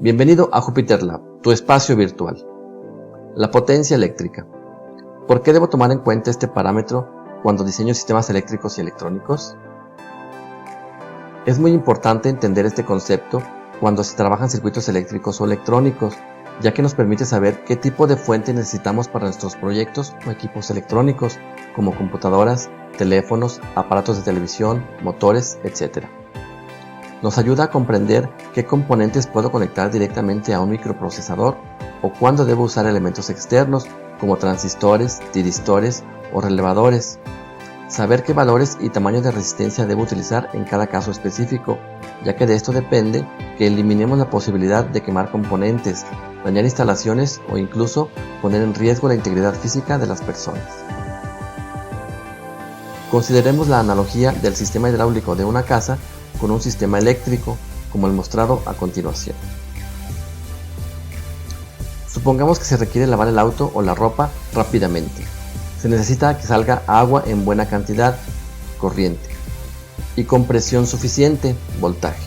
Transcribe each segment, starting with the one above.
Bienvenido a Jupiter Lab, tu espacio virtual. La potencia eléctrica. ¿Por qué debo tomar en cuenta este parámetro cuando diseño sistemas eléctricos y electrónicos? Es muy importante entender este concepto cuando se trabajan circuitos eléctricos o electrónicos, ya que nos permite saber qué tipo de fuente necesitamos para nuestros proyectos o equipos electrónicos, como computadoras, teléfonos, aparatos de televisión, motores, etc. Nos ayuda a comprender qué componentes puedo conectar directamente a un microprocesador o cuándo debo usar elementos externos como transistores, tiristores o relevadores. Saber qué valores y tamaño de resistencia debo utilizar en cada caso específico, ya que de esto depende que eliminemos la posibilidad de quemar componentes, dañar instalaciones o incluso poner en riesgo la integridad física de las personas. Consideremos la analogía del sistema hidráulico de una casa con un sistema eléctrico, como el mostrado a continuación. Supongamos que se requiere lavar el auto o la ropa rápidamente. Se necesita que salga agua en buena cantidad, corriente, y con presión suficiente, voltaje.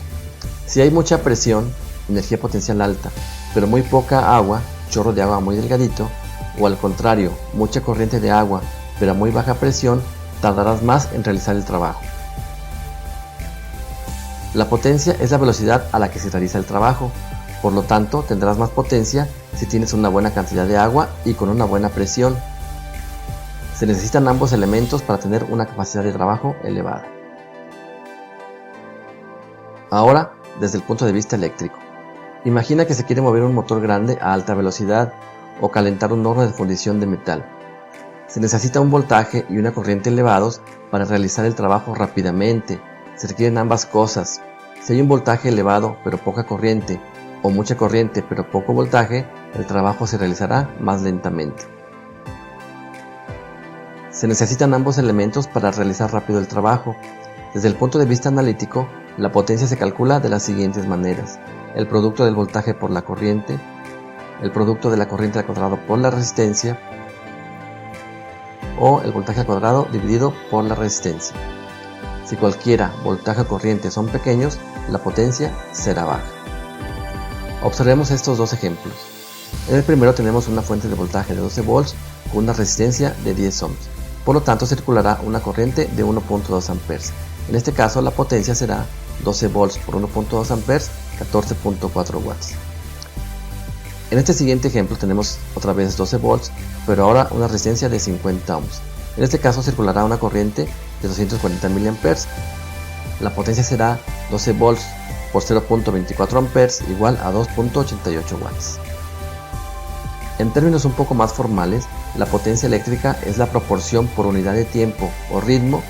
Si hay mucha presión, energía potencial alta, pero muy poca agua, chorro de agua muy delgadito, o al contrario, mucha corriente de agua, pero a muy baja presión, tardarás más en realizar el trabajo. La potencia es la velocidad a la que se realiza el trabajo, por lo tanto tendrás más potencia si tienes una buena cantidad de agua y con una buena presión. Se necesitan ambos elementos para tener una capacidad de trabajo elevada. Ahora, desde el punto de vista eléctrico. Imagina que se quiere mover un motor grande a alta velocidad o calentar un horno de fundición de metal. Se necesita un voltaje y una corriente elevados para realizar el trabajo rápidamente. Se requieren ambas cosas. Si hay un voltaje elevado pero poca corriente, o mucha corriente pero poco voltaje, el trabajo se realizará más lentamente. Se necesitan ambos elementos para realizar rápido el trabajo. Desde el punto de vista analítico, la potencia se calcula de las siguientes maneras: el producto del voltaje por la corriente, el producto de la corriente al cuadrado por la resistencia, o el voltaje al cuadrado dividido por la resistencia. Si cualquiera voltaje o corriente son pequeños, la potencia será baja. Observemos estos dos ejemplos. En el primero tenemos una fuente de voltaje de 12 volts con una resistencia de 10 ohms. Por lo tanto, circulará una corriente de 1.2 amperes. En este caso, la potencia será 12 volts por 1.2 amperes, 14.4 watts. En este siguiente ejemplo tenemos otra vez 12 volts, pero ahora una resistencia de 50 ohms. En este caso circulará una corriente de 240 mA. La potencia será 12 volts por 0.24 amperes igual a 2.88 watts. En términos un poco más formales, la potencia eléctrica es la proporción por unidad de tiempo o ritmo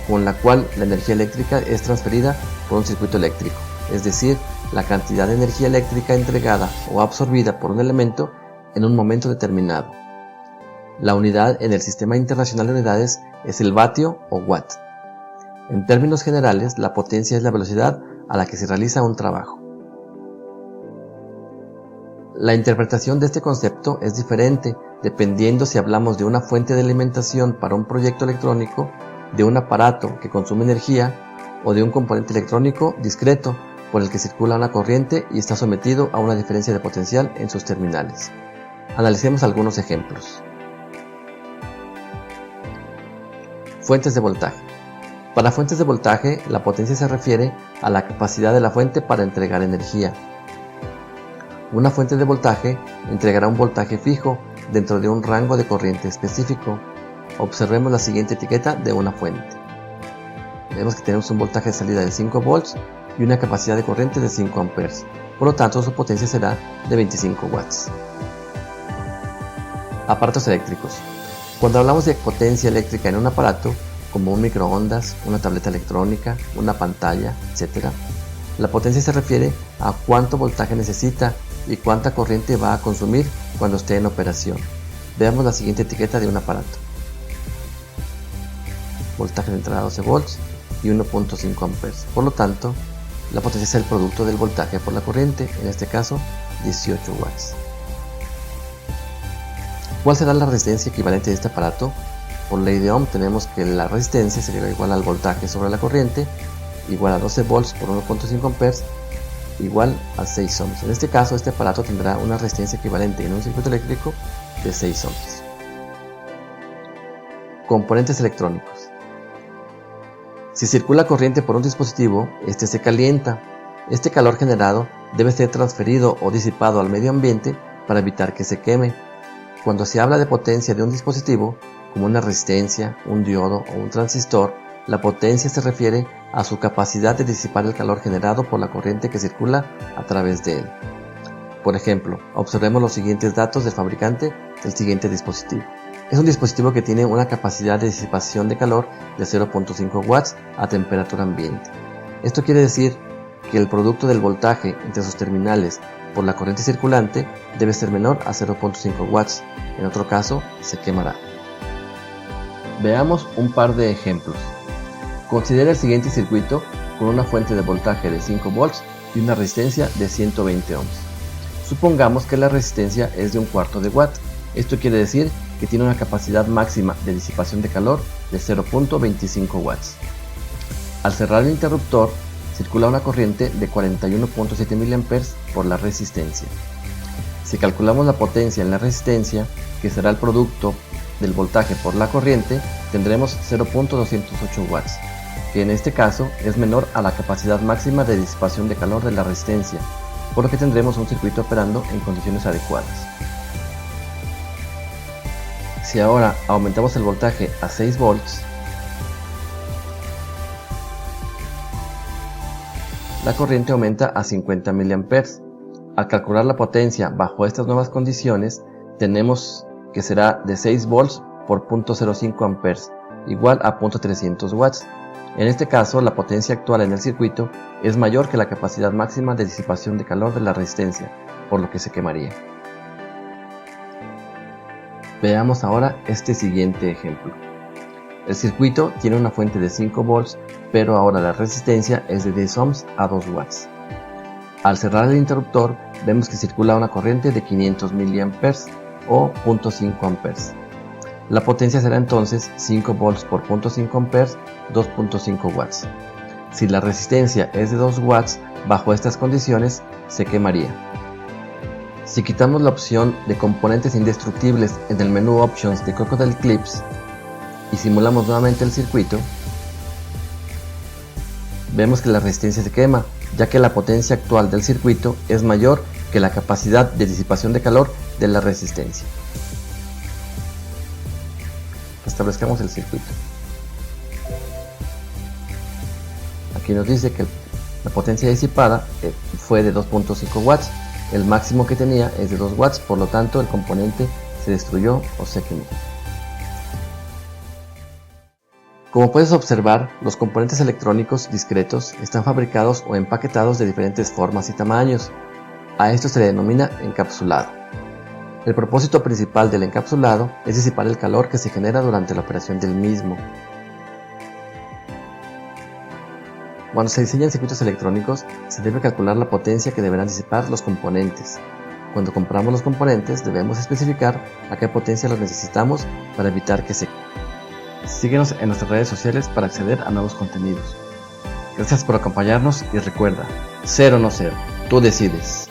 con la cual la energía eléctrica es transferida por un circuito eléctrico, es decir, la cantidad de energía eléctrica entregada o absorbida por un elemento en un momento determinado. La unidad en el Sistema Internacional de Unidades es el vatio o watt. En términos generales, la potencia es la velocidad a la que se realiza un trabajo. La interpretación de este concepto es diferente dependiendo si hablamos de una fuente de alimentación para un proyecto electrónico, de un aparato que consume energía o de un componente electrónico discreto por el que circula una corriente y está sometido a una diferencia de potencial en sus terminales. Analicemos algunos ejemplos. Fuentes de voltaje. Para fuentes de voltaje, la potencia se refiere a la capacidad de la fuente para entregar energía. Una fuente de voltaje entregará un voltaje fijo dentro de un rango de corriente específico. Observemos la siguiente etiqueta de una fuente. Vemos que tenemos un voltaje de salida de 5 volts y una capacidad de corriente de 5 amperes. Por lo tanto, su potencia será de 25 watts. Aparatos eléctricos. Cuando hablamos de potencia eléctrica en un aparato, como un microondas, una tableta electrónica, una pantalla, etc., la potencia se refiere a cuánto voltaje necesita y cuánta corriente va a consumir cuando esté en operación. Veamos la siguiente etiqueta de un aparato. Voltaje de entrada 12 volts y 1.5 amperes. Por lo tanto, la potencia es el producto del voltaje por la corriente, en este caso 18 watts. ¿Cuál será la resistencia equivalente de este aparato? Por ley de Ohm tenemos que la resistencia sería igual al voltaje sobre la corriente, igual a 12 volts por 1.5 amperes, igual a 6 ohms. En este caso, este aparato tendrá una resistencia equivalente en un circuito eléctrico de 6 ohms. Componentes electrónicos. Si circula corriente por un dispositivo, este se calienta. Este calor generado debe ser transferido o disipado al medio ambiente para evitar que se queme. Cuando se habla de potencia de un dispositivo, como una resistencia, un diodo o un transistor, la potencia se refiere a su capacidad de disipar el calor generado por la corriente que circula a través de él. Por ejemplo, observemos los siguientes datos del fabricante del siguiente dispositivo. Es un dispositivo que tiene una capacidad de disipación de calor de 0.5 watts a temperatura ambiente. Esto quiere decir que el producto del voltaje entre sus terminales por la corriente circulante debe ser menor a 0.5 watts, en otro caso se quemará. Veamos un par de ejemplos. Considera el siguiente circuito con una fuente de voltaje de 5 volts y una resistencia de 120 ohms. Supongamos que la resistencia es de 1/4 de watt. Esto quiere decir que tiene una capacidad máxima de disipación de calor de 0.25 watts. Al cerrar el interruptor, circula una corriente de 41.7 mA por la resistencia. Si calculamos la potencia en la resistencia, que será el producto del voltaje por la corriente, tendremos 0.208 watts, que en este caso es menor a la capacidad máxima de disipación de calor de la resistencia, por lo que tendremos un circuito operando en condiciones adecuadas. Si ahora aumentamos el voltaje a 6 volts, la corriente aumenta a 50 mA. Al calcular la potencia bajo estas nuevas condiciones, tenemos que será de 6 volts por 0.05 amperes, igual a 0.300 watts. En este caso, la potencia actual en el circuito es mayor que la capacidad máxima de disipación de calor de la resistencia, por lo que se quemaría. Veamos ahora este siguiente ejemplo. El circuito tiene una fuente de 5 volts, pero ahora la resistencia es de 10 ohms a 2 watts. Al cerrar el interruptor, vemos que circula una corriente de 500 mA o 0.5 amperes. La potencia será entonces 5 volts por 0.5 amperes, 2.5 watts. Si la resistencia es de 2 watts, bajo estas condiciones se quemaría. Si quitamos la opción de componentes indestructibles en el menú Options de Crocodile Clips y simulamos nuevamente el circuito, vemos que la resistencia se quema, ya que la potencia actual del circuito es mayor que la capacidad de disipación de calor de la resistencia. Establezcamos el circuito. Aquí nos dice que la potencia disipada fue de 2.5 watts, el máximo que tenía es de 2 watts, por lo tanto el componente se destruyó o se quemó. Como puedes observar, los componentes electrónicos discretos están fabricados o empaquetados de diferentes formas y tamaños. A esto se le denomina encapsulado. El propósito principal del encapsulado es disipar el calor que se genera durante la operación del mismo. Cuando se diseñan circuitos electrónicos, se debe calcular la potencia que deberán disipar los componentes. Cuando compramos los componentes, debemos especificar a qué potencia los necesitamos para evitar que se quemen. Síguenos en nuestras redes sociales para acceder a nuevos contenidos. Gracias por acompañarnos y recuerda, ser o no ser, tú decides.